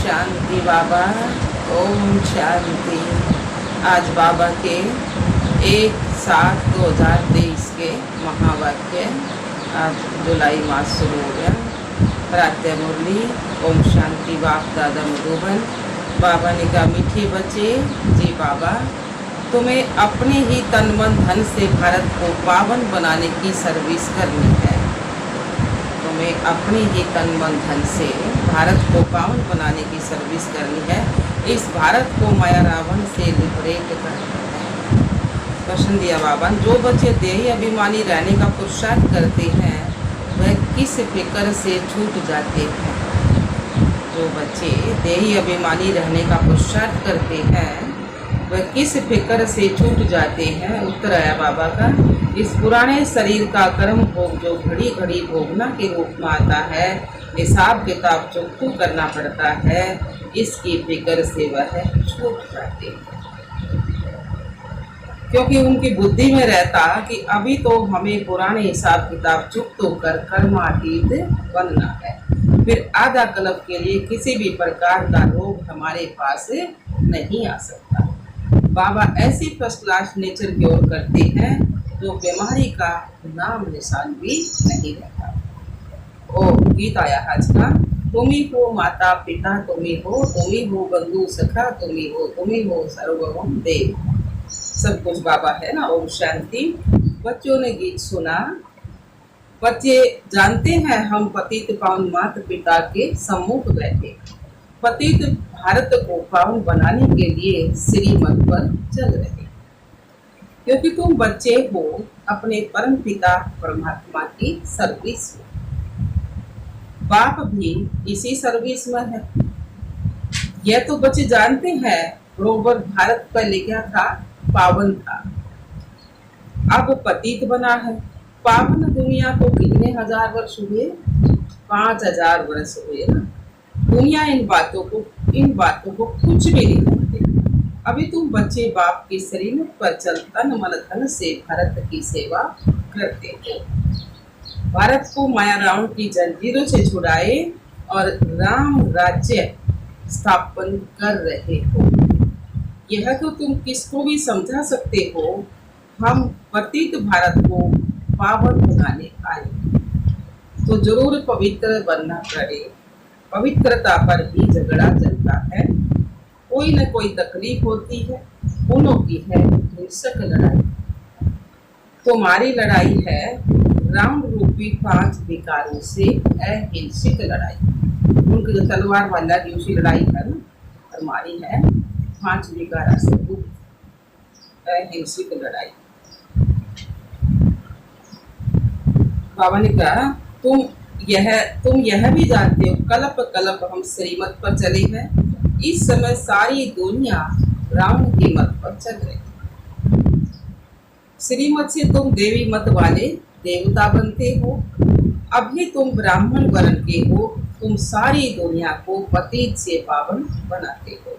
शांति बाबा, ओम शांति। आज बाबा के 1/7/2023 के महावाक्य, आज जुलाई मास शुरू हो गया। प्रातः मुरली ओम शांति बाप दादा मधुबन। बाबा ने कहा, मीठे बच्चे जी बाबा, तुम्हें अपने ही तन मन धन से भारत को पावन बनाने की सर्विस करनी है। तुम्हें अपने ही तन मन धन से भारत को पावन बनाने की सर्विस करनी है। इस भारत को माया रावण से लिबरेट करना है। प्रश्न दिया बाबा, जो बच्चे देही अभिमानी रहने का पुरुषार्थ करते हैं वह किस फिक्र से छूट जाते हैं? जो बच्चे देही अभिमानी रहने का पुरुषार्थ करते हैं वह किस फिक्र से छूट जाते हैं? उत्तर आया बाबा का, इस पुराने शरीर का कर्म भोग जो घड़ी घड़ी भोगना के रूप में आता है, हिसाब किताब चुकतू करना पड़ता है, इसकी फिक्र से वह छूट जाते हैं। क्योंकि उनकी बुद्धि में रहता कि अभी तो हमें पुराने हिसाब किताब चुकतू कर कर्मातीत बनना है, फिर आधा कल्प के लिए किसी भी प्रकार का रोग हमारे पास नहीं आ सकता। बाबा ऐसी फर्स्ट क्लास नेचर की ओर करते हैं जो बीमारी का नाम निशान भी नहीं रहता। ओ गीत आया आज का, तुम ही हो माता पिता, तुम ही हो बंधु सखा, तुम ही हो सर्वभौम देव। सब कुछ बाबा है ना। ओम शांति। बच्चों ने गीत सुना। बच्चे जानते हैं हम पतित पावन माता पिता के सम्मुख बैठे, पतित भारत को पावन बनाने के लिए श्रीमत पर चल रहे, क्योंकि तुम बच्चे हो अपने परम पिता परमात्मा की सर्विस में। बाप भी इसी सर्विस में है। यह तो बच्चे जानते हैं बरोबर भारत पहले क्या था? पावन था, अब पतित बना है। पावन दुनिया को कितने हजार वर्ष हुए? 5000 वर्ष हुए ना। दुनिया इन बातों को कुछ भी नहीं जानते। अभी तुम बच्चे बाप के शरीर पर चल तन मन धन से भारत की सेवा करते हो। भारत को माया रावण की जंजीरों से छुड़ाए और राम राज्य स्थापन कर रहे हो। यह तो तुम किसको भी समझा सकते हो। हम पतित भारत को पावन बनाने आए, तो जरूर पवित्र बनना पड़े। पवित्रता पर ही झगड़ा चलता है। कोई न कोई तकलीफ होती है, उनों की है हिंसक लड़ाई। तुम्हारी लड़ाई है राम रूपी 5 विकारों से अहिंसक लड़ाई। उनकी जो तलवार वाला की उसी लड़ाई है ना, हमारी है 5 विकार से अहिंसक लड़ाई। बाबा ने कहा, तुम यह भी जानते हो कल्प कल्प हम श्रीमत पर चले हैं। इस समय सारी दुनिया रावण की मत पर चल रही। श्रीमत से तुम देवी मत वाले देवता बनते हो। अभी तुम ब्राह्मण वर्ण के हो। तुम सारी दुनिया को पतित से पावन बनाते हो।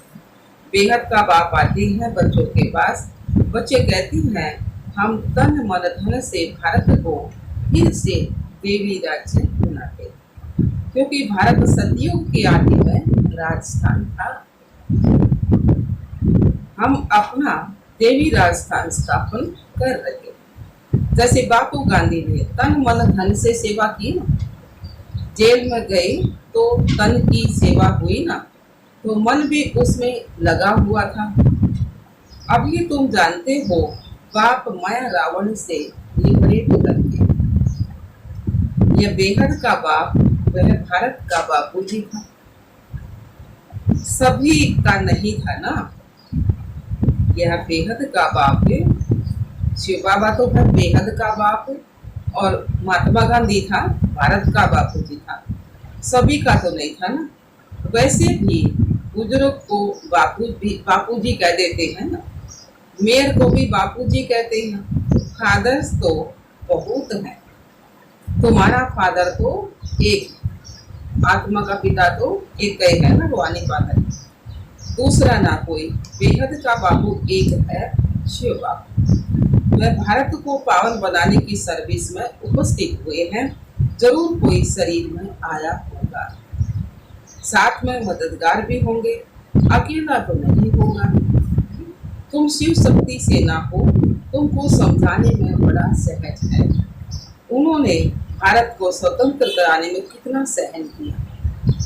बेहद का बाप आते हैं बच्चों के पास। बच्चे कहते हैं, हम तन मन धन से भारत को फिर से देवी राज्य बनाते, क्योंकि भारत सतयुग के आदि में राजस्थान था। हम अपना देवी राजस्थान स्थापन कर रहे। जैसे बापू गांधी ने तन मन धन से सेवा की ना, जेल में गए तो तन की सेवा हुई ना, तो मन भी उसमें लगा हुआ था। अभी तुम जानते हो बाप माया रावण से लिबरेट करके। यह बेहद का बाप वह भारत का बापूजी था, सभी का नहीं था ना। यह बेहद का बाप है। शिव बाबा तो है बेहद का बाप, और महात्मा गांधी था भारत का बापूजी था, सभी का तो नहीं था ना। वैसे भी बुजुर्ग को बापूजी कह देते हैं ना, मेयर को भी बापूजी कहते हैं। फादर्स तो बहुत हैं। तुम्हारा फादर तो एक, आत्मा का पिता तो एक ही है ना, रूहानी फादर। दूसरा ना कोई। बेहद का बाबू एक है, शिव बाबू। वह भारत को पावन बनाने की सर्विस में उपस्थित हुए हैं। जरूर कोई शरीर में आया होगा। साथ में मददगार भी होंगे, अकेला तो नहीं होगा। तुम शिव शक्ति से ना हो, तुमको समझाने में बड़ा सहज है। उन्होंने भारत को स्वतंत्र कराने में कितना सहन किया,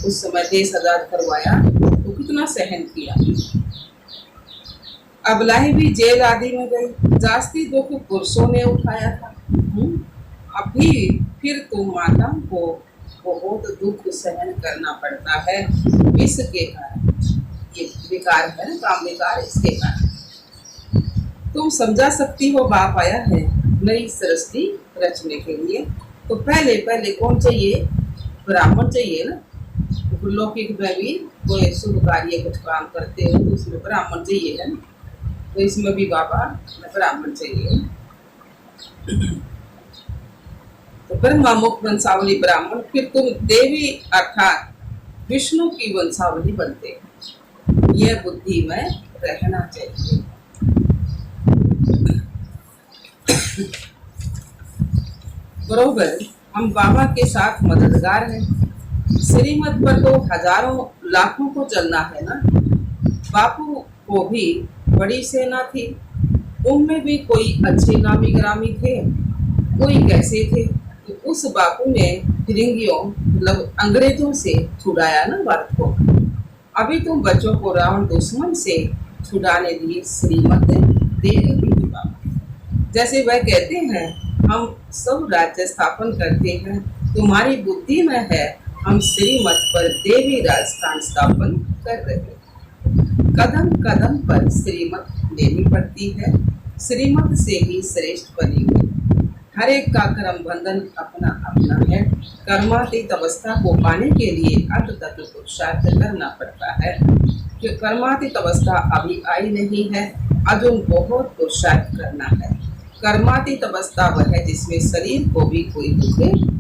उस समय देश आजाद करवाया तो कितना सहन किया। अबलाई भी जेल आदि में गई, जास्ती दुख पुरुषों ने उठाया था। अभी फिर तुम माताओं को बहुत दुख सहन करना पड़ता है विष के कारण। ये विकार है ना, काम विकार, इसके कारण। तुम समझा सकती हो, बाप आया है नई सृष्टि रचने के लिए, तो पहले पहले कौन चाहिए? ब्राह्मण चाहिए ना। लौकिक में भी कोई शुभ कार्य कुछ काम करते हो तो उसमें ब्राह्मण चाहिए है ना, तो इसमें भी बाबा ब्राह्मण चाहिए। तो ब्रह्मा मुख वंशावली ब्राह्मण, फिर तुम देवी अर्थात विष्णु की वंशावली बनते। यह बुद्धि में रहना चाहिए। बरोबर हम बाबा के साथ मददगार हैं। श्रीमत पर तो हजारों लाखों को चलना है ना। बापू को भी बड़ी सेना थी, उनमें भी कोई अच्छे नामी ग्रामी थे, कोई कैसे थे। तो उस बापू ने फिरंगियों मतलब अंग्रेजों से छुड़ाया ना भारत को। अभी तुम बच्चों को रावण दुश्मन से छुड़ाने लिए श्रीमत दे रही बाबा। जैसे वह कहते हैं हम सब राज्य स्थापन करते हैं, तुम्हारी बुद्धि में है हम श्रीमत पर देवी राजस्थान स्थापन कर रहे हैं। कदम कदम पर श्रीमत लेनी पड़ती है, श्रीमत से ही श्रेष्ठ बनेंगे। हर एक का कर्म बंधन अपना अपना है। कर्मातीत अवस्था को पाने के लिए अंत तक पुरुषार्थ करना पड़ता है। जो कर्मातीत अवस्था अभी आई नहीं है, अजून बहुत पुरुषार्थ करना है। कर्मातीत अवस्था वह है जिसमें शरीर को भी कोई दुख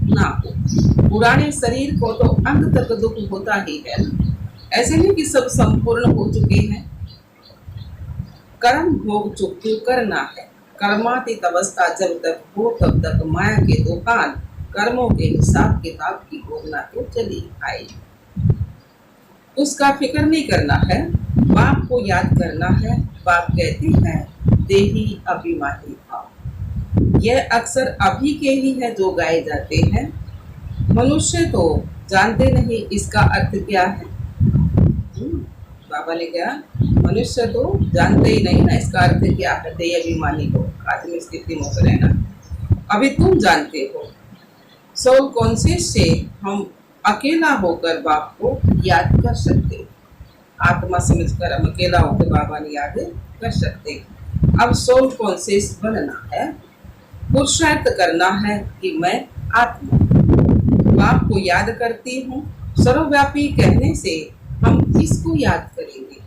ना हो। पुराने शरीर को तो अंत तक दुख होता ही है ना। ऐसे नहीं कि सब संपूर्ण हो चुके हैं। कर्म भोग चुक्ति करना है। कर्मातीत अवस्था जब तक हो तब तक माया के दुकान कर्मों के हिसाब किताब की भोगना तो चली आई, उसका फिक्र नहीं करना है। बाप को याद करना है। बाप कहते हैं देही अभिमानी भाव। यह अक्सर अभी के ही है जो गाए जाते हैं। मनुष्य तो जानते नहीं इसका अर्थ क्या है। बाबा ने कहा मनुष्य तो जानते ही नहीं ना इसका अर्थ क्या है। देह अभिमानी हो, आत्म स्थिति में रहना। अभी तुम जानते हो। सोल कॉन्शियस से हम अकेला होकर बाप को याद कर सकते। आत्मा समझकर हम अकेला होकर बाबा ने याद कर सकते। अब सोल कॉन्शियस बनना है, पुरुषार्थ करना है कि मैं आत्मा बाप को याद करती हूँ। सर्वव्यापी कहने से हम किसको याद करेंगे?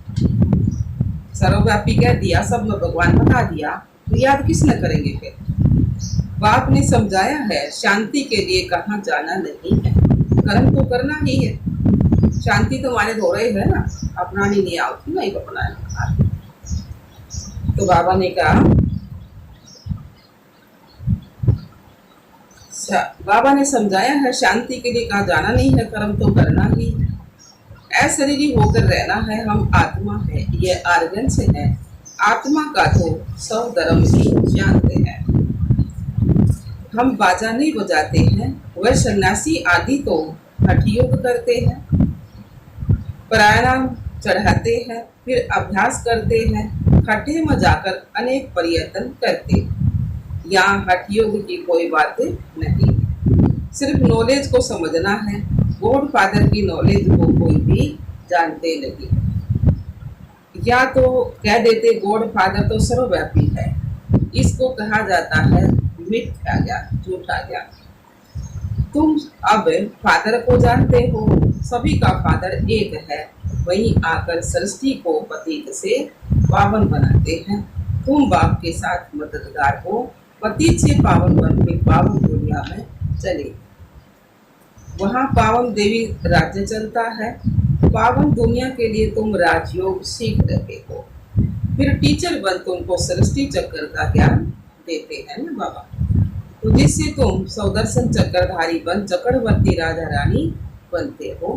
सर्वव्यापी कह दिया, सब में भगवान बता दिया, तो याद किसने करेंगे फिर? बाप ने समझाया है शांति के लिए कहाँ जाना नहीं है, कर्म तो करना ही है। शांति तो माने हो रही है ना, अपनानी नहीं आती नहीं अपना। तो बाबा ने कहा, बाबा ने समझाया है शांति के लिए कहाँ जाना नहीं है, कर्म तो करना ही है। अशरीरी होकर रहना है। हम आत्मा है, यह आर्गन से है। आत्मा का तो सब धर्म ही जानते हैं। हम बाजा नहीं बजाते हैं। वह सन्यासी आदि तो हठ योग करते हैं, प्राणायाम चढ़ाते हैं, फिर अभ्यास करते हैं, खड्डे में जाकर अनेक प्रयत्न करते हैं। यहाँ हठ योग की कोई बात नहीं, सिर्फ नॉलेज को समझना है। गॉड फादर की नॉलेज को कोई भी जानते नहीं। या तो कह देते गॉड फादर तो सर्वव्यापी है, इसको कहा जाता है मिथ्या ज्ञान, झूठा ज्ञान। तुम अब फादर को जानते हो, सभी का फादर एक है। वहीं आकर सृष्टि को पतित से पावन बनाते हैं। तुम बाप के साथ मददगार हो, पतित से पावन बन के पावन दुनिया में चले। वहाँ पावन देवी राज्य चलता है। पावन दुनिया के लिए तुम राजयोग सीख रहे हो, फिर टीचर बन तुमको सृष्टि चक्र का ज्ञान देते हैं ना बाबा। तो जिससे तुम सौदर्शन चक्रधारी बन चक्रवर्ती राजा रानी बनते हो।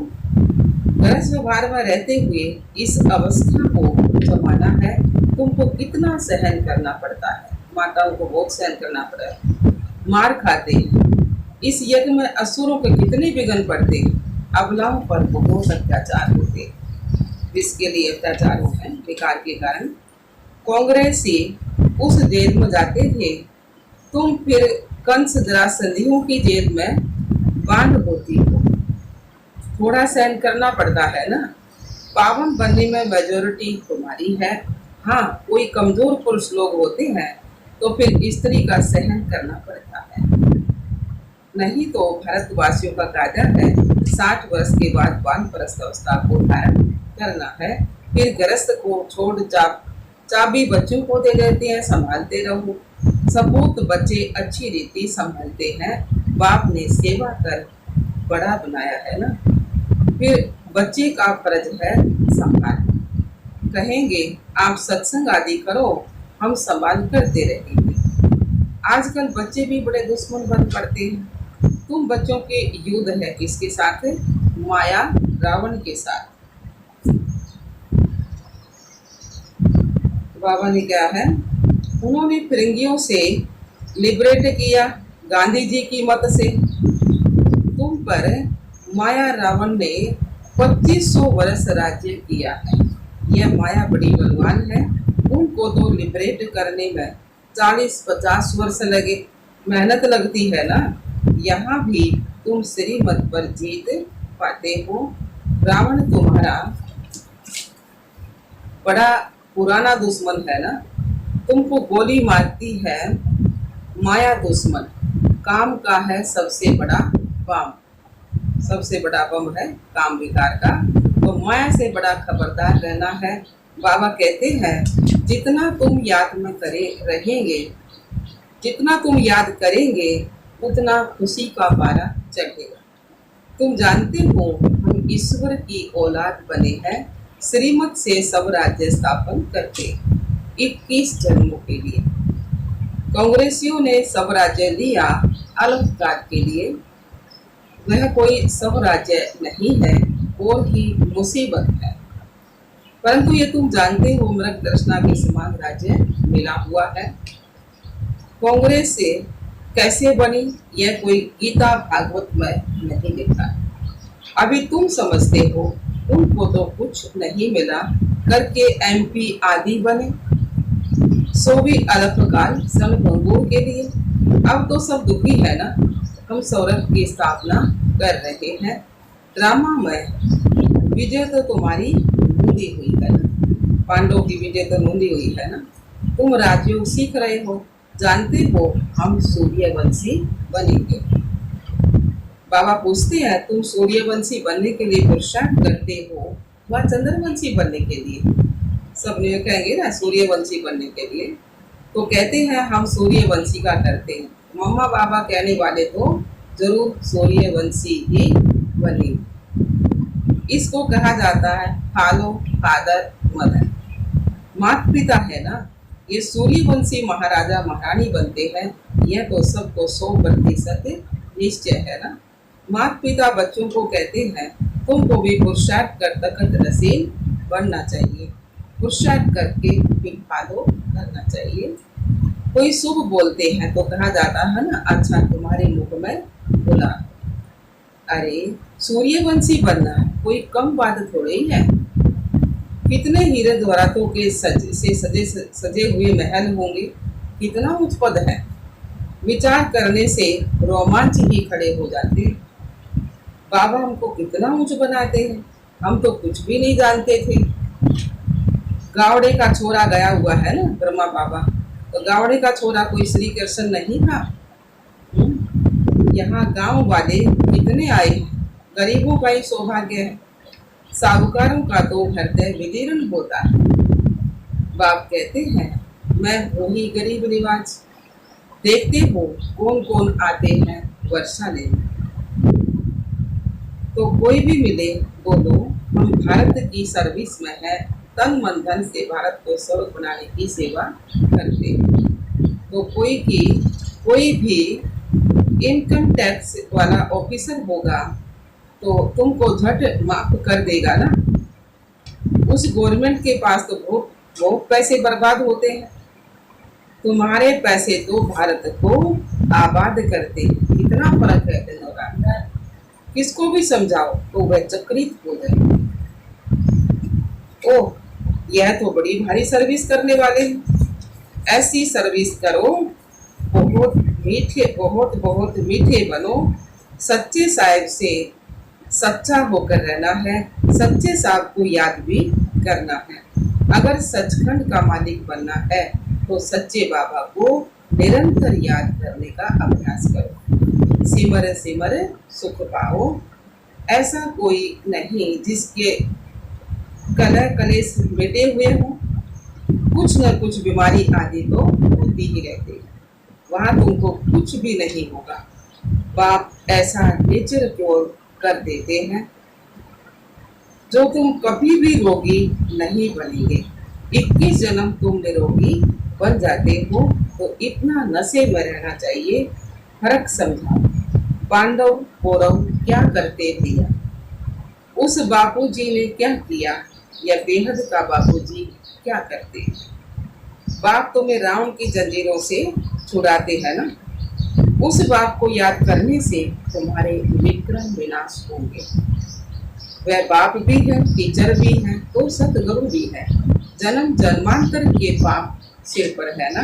गरज व्यवहार में रहते हुए इस अवस्था को जमाना है, तुमको कितना सहन करना पड़ता है। माताओं को बहुत सहन करना पड़ा है, मार खाते हैं। इस यज्ञ में असुरों के कितने विघ्न पड़ते, अबलाओं पर बहुत अत्याचार होते, जिसके लिए अत्याचार होते हैं विकार के कारण। कांग्रेसी उस जेल में जाते थे, तुम फिर कंस जरासंधियों की जेल में बांध होती हो। थोड़ा सहन करना पड़ता है ना। पावन बनने में मेजोरिटी तुम्हारी है। हाँ, कोई कमजोर पुरुष लोग होते हैं तो फिर स्त्री का सहन करना पड़ता है। नहीं तो भारतवासियों का कायदा है 60 वर्ष के बाद वानप्रस्थ अवस्था को धारण करना है। फिर गृहस्थ को छोड़ चाबी बच्चों को दे देते हैं, संभालते रहो। सपूत बच्चे अच्छी रीति संभालते हैं, बाप ने सेवा कर बड़ा बनाया है ना। फिर बच्चे का फर्ज है संभाल। कहेंगे आप सत्संग आदि करो, हम संभाल करते रहेंगे। आजकल बच्चे भी बड़े दुश्मन बन पड़ते हैं। तुम बच्चों के युद्ध है किसके साथ? माया रावण के साथ। बाबा ने क्या है, उन्होंने फिरंगियों से लिबरेट किया गांधी जी की मत से। तुम पर माया रावण ने 2500 वर्ष राज्य किया है। यह माया बड़ी बलवान है, उनको तो लिबरेट करने में 40-50 वर्ष लगे। मेहनत लगती है ना। यहाँ भी तुम श्रीमत पर जीत पाते हो। रावण तुम्हारा बड़ा पुराना दुश्मन है ना। तुमको गोली मारती है माया दुश्मन। काम का है सबसे बड़ा बम। सबसे बड़ा बम है काम विकार का। तो माया से बड़ा खबरदार रहना है। बाबा कहते हैं जितना तुम याद में रहेंगे, जितना तुम याद करेंगे, उतना खुशी का पारा चढ़ेगा। तुम जानते हो हम ईश्वर की औलाद बने हैं, श्रीमत से सब राज्य स्थापन करते 21 जन्मों के लिए। कांग्रेसियों ने सब राज्य लिया अल्पकाल के लिए। वह कोई सब राज्य नहीं है और ही मुसीबत है। परंतु ये तुम जानते हो मृग दर्शना के समान राज्य मिला हुआ है। कांग्रेस से कैसे बनी यह कोई गीता भागवत में नहीं लिखा। अभी तुम समझते हो उनको तो कुछ नहीं मिला करके MP आदि बने, सो भी अल्पकाल संभंगों के लिए। अब तो सब दुखी है ना। हम सौरभ की स्थापना कर रहे हैं। ड्रामा में विजय तो तुम्हारी नूंदी हुई है ना। पांडवों की विजय तो नूंदी हुई है ना। तुम राजयोग सीख रहे हो, जानते हो हम सूर्यवंशी बनेंगे। बाबा पूछते हैं तुम सूर्यवंशी बनने के लिए पुरुषार्थ करते हो व चंद्रवंशी बनने के लिए? सब ने कहेंगे ना सूर्यवंशी बनने के लिए। तो कहते हैं हम सूर्यवंशी का करते हैं। मम्मा बाबा कहने वाले तो जरूर सूर्यवंशी ही बने। इसको कहा जाता है फॉलो फादर मदर। माता पिता है ना, ये सूर्यवंशी महाराजा महारानी बनते हैं। यह तो सबको 100% निश्चय है ना। माता पिता बच्चों को कहते हैं तुमको भी पुरुषार्थ कर तखत नसील बनना चाहिए, पुरुषार्थ करके फिर फॉलो करना चाहिए। कोई शुभ बोलते हैं तो कहा जाता है ना अच्छा तुम्हारे मुख में बोला। अरे सूर्यवंशी बनना कोई कम बात थोड़ी है। कितने हीरे द्वारातों के सजे हुए महल होंगे, कितना उच्च पद है। विचार करने से रोमांच ही खड़े हो जाते हैं। बाबा हमको कितना ऊंच बनाते हैं, हम तो कुछ भी नहीं जानते थे। गावड़े का छोरा गया हुआ है ना ब्रह्मा बाबा, तो गावड़े का छोरा कोई श्री कृष्ण नहीं था। यहाँ गांव वाले कितने आए, गरीबों का ही सौभाग्य है। साहूकारों का तो हृदय विदीर्ण होता है। बाप कहते हैं मैं वही गरीब निवाज। देखते हो कौन कौन आते हैं वर्षा लेने। तो कोई भी मिले बोलो हम भारत की सर्विस में है, तन मन धन से भारत को स्वर्ग बनाने की सेवा करते हैं। तो कोई भी इनकम टैक्स वाला ऑफिसर होगा तो तुमको झट माफ कर देगा ना। उस गवर्नमेंट के पास तो बहुत बहुत पैसे बर्बाद होते हैं। तुम्हारे पैसे तो भारत को आबाद करते हैं। इतना फर्क है दिन और रात। किसको भी समझाओ तो वह चक्रित हो जाए। ओह, यह तो बड़ी भारी सर्विस करने वाले हैं। ऐसी सर्विस करो, बहुत मीठे, बहुत बहुत मीठे बनो। सच्चे साहिब से सच्चा होकर रहना है। सच्चे साहब को याद भी करना है। अगर सचखंड का मालिक बनना है तो सच्चे बाबा को निरंतर याद करने का अभ्यास करो। सिमर सिमर सुख पाओ। ऐसा कोई नहीं जिसके कलह कलेश मिटे हुए हों। कुछ न कुछ बीमारी आदि तो होती ही रहती है। वहां तुमको कुछ भी नहीं होगा। बाप ऐसा नेचर क्योर कर देते हैं जो तुम कभी भी रोगी नहीं बनेंगे। 21 जन्म तुम निरोगी बन जाते हो तो इतना नशे में रहना चाहिए। फर्क समझाओ। पांडव कौरव क्या करते भैया? उस बापूजी ने क्या किया? या बेहद का बापूजी क्या करते? बाप तुम्हें रावण की जंजीरों से छुड़ाते हैं ना। उस बाप को याद करने से तुम्हारे विक्रम विनाश होंगे। वह बाप भी है, टीचर भी है, तो सतगुरु भी है। जन्म जन्मांतर के पाप सिर पर है ना।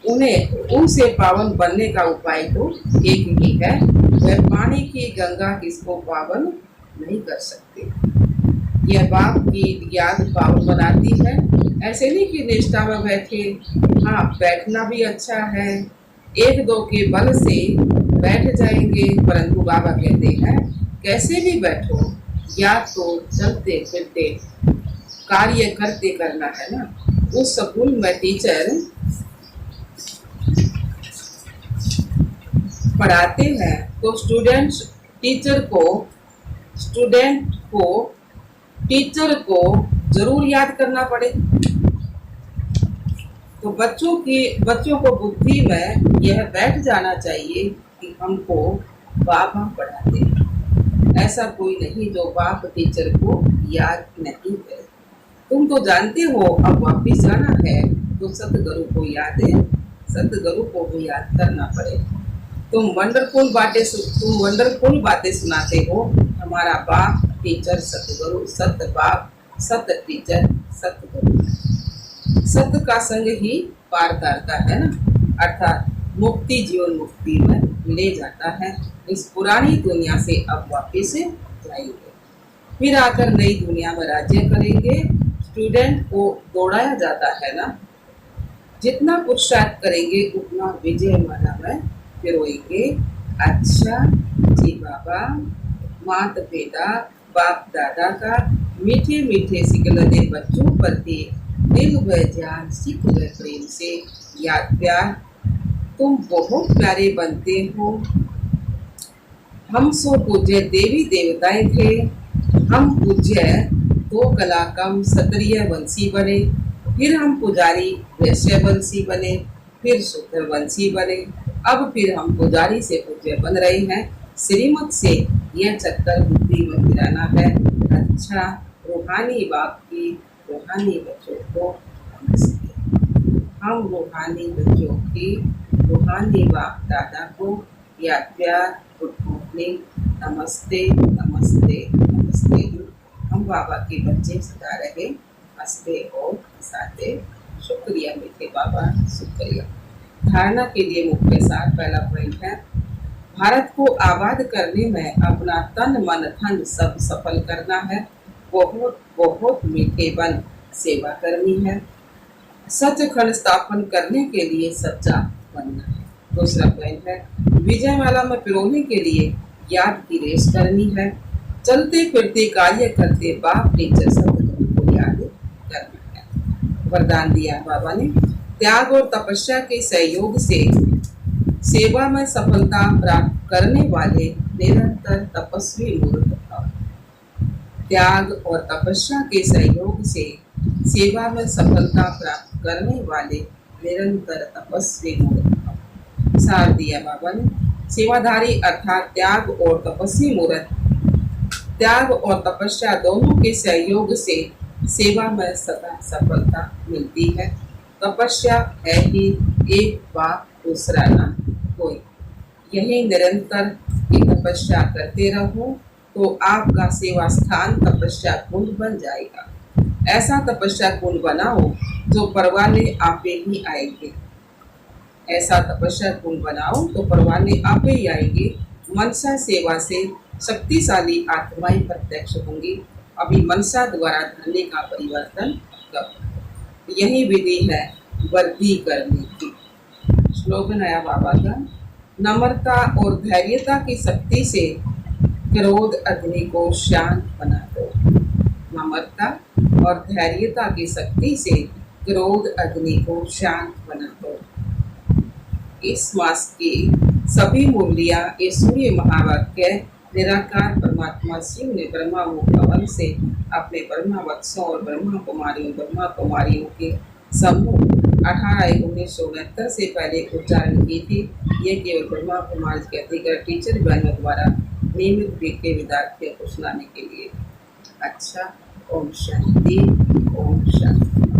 उन्हें उनसे पावन बनने का उपाय तो एक ही है। वह पानी की गंगा किसको पावन नहीं कर सकते। यह बाप की याद पावन बनाती है। ऐसे नहीं कि निष्ठा में बैठे। हाँ, बैठना भी अच्छा है। एक दो के बल से बैठ जाएंगे, परंतु बाबा कहते हैं कैसे भी बैठो, या तो चलते फिरते कार्य करते करना है ना। उस स्कूल में टीचर पढ़ाते हैं तो टीचर को जरूर याद करना पड़े। तो बच्चों को बुद्धि में यह बैठ जाना चाहिए कि हमको बाबा पढ़ाते हैं। ऐसा कोई नहीं जो बाप टीचर को याद नहीं करे। तुम तो जानते हो अब वापिस जाना है तो सतगुरु को भी याद करना पड़े। तुम वंडरफुल बातें सुनाते हो। हमारा बाप टीचर सतगुरु, सत बाप, सत टीचर, सतगुरु। सत्य का संग ही पार करता है ना, अर्थात मुक्ति जीवन मुक्ति में ले जाता है। इस पुरानी दुनिया से अब वापिस जाएंगे, फिर आकर नई दुनिया में राज्य करेंगे। स्टूडेंट को दौड़ाया जाता है ना। जितना पुरुषार्थ करेंगे उतना विजय माला में फिरोएंगे। अच्छा जी बाबा, मात पिता बाप दादा का मीठे मीठे सिकलते बच्चों प्रति दिल व जान सिख व प्रेम से याद प्यार। तुम बहुत प्यारे बनते हो। हम सो पूज्य देवी देवताएं थे। हम पूज्य दो कला कम क्षत्रिय वंशी बने, फिर हम पुजारी वैश्य वंशी बने, फिर शूद्र वंशी बने, अब फिर हम पुजारी से पूज्य बन रहे हैं। श्रीमत से यह चक्कर बुद्धि में गिराना है। अच्छा, रूहानी बाप की रूहानी बच्चों को हम रूहानी बच्चों की रूहानी बाप दादा को याद प्यार, गुड मॉर्निंग, नमस्ते नमस्ते नमस्ते। हम बाबा के बच्चे सदा रहे हंसते और हंसाते। शुक्रिया मीठे बाबा, शुक्रिया। धारणा के लिए मुख्य सार पहला पॉइंट है, भारत को आबाद करने में अपना तन मन धन सब सफल करना है। बहुत बहुत मीठे बन सेवा करनी है। सचखंड स्थापन करने के लिए सच्चा बनना है। दूसरा पॉइंट है, विजयमाला में पिरोने के लिए याद की रेस करनी है। चलते फिरते कार्य करते बाप टीचर सतगुरु को याद करना है। वरदान दिया बाबा ने, त्याग और तपस्या के सहयोग से सेवा में सफलता प्राप्त करने वाले निरंतर तपस्वी मूर्ख भव। त्याग और तपस्या के सहयोग से सेवा में सफलता प्राप्त करने वाले निरंतर तपस्वी मूर्ख भव। सार दिया बाबा ने, सेवाधारी अर्थात त्याग और तपस्वी मूर्ख त्याग और तपस्या दोनों के सहयोग से सेवा में सदा सफलता मिलती है। तपस्या है ही एक बात दूसरा ना कोई। यही निरंतर की तपस्या करते रहो तो आपका सेवा स्थान तपस्या कुंड बन जाएगा। ऐसा तपस्या कुंड बनाओ जो परवाने आपे ही आएंगे। ऐसा तपस्या कुंड बनाओ तो परवाने आपे ही आएंगे। मनसा सेवा से शक्तिशाली आत्माएं प्रत्यक्ष होंगी। अभी मनसा द्वारा धरने का परिवर्तन करो। यही विधि है वृद्धि करने की। स्लोगन आया बाबा का, नम्रता और धैर्यता की शक्ति से क्रोध अग्नि को शांत बना दो। नम्रता और धैर्यता की शक्ति से क्रोध अग्नि को शांत बना दो। इस मास की सभी मुरलियां ये सूर्य महावाक्य निराकार परमात्मा शिव ने ब्रह्मा मुख भवन से अपने ब्रह्मा वत्सों और ब्रह्मा कुमारियों के समूह 18/1969 से पहले उच्चारण की थी। ये केवल ब्रह्मा कुमार के अधिकार टीचर बहनों द्वारा नियमित के विद्यार्थियों को सुनाने के लिए। अच्छा, ओम शांति, ओम शांति।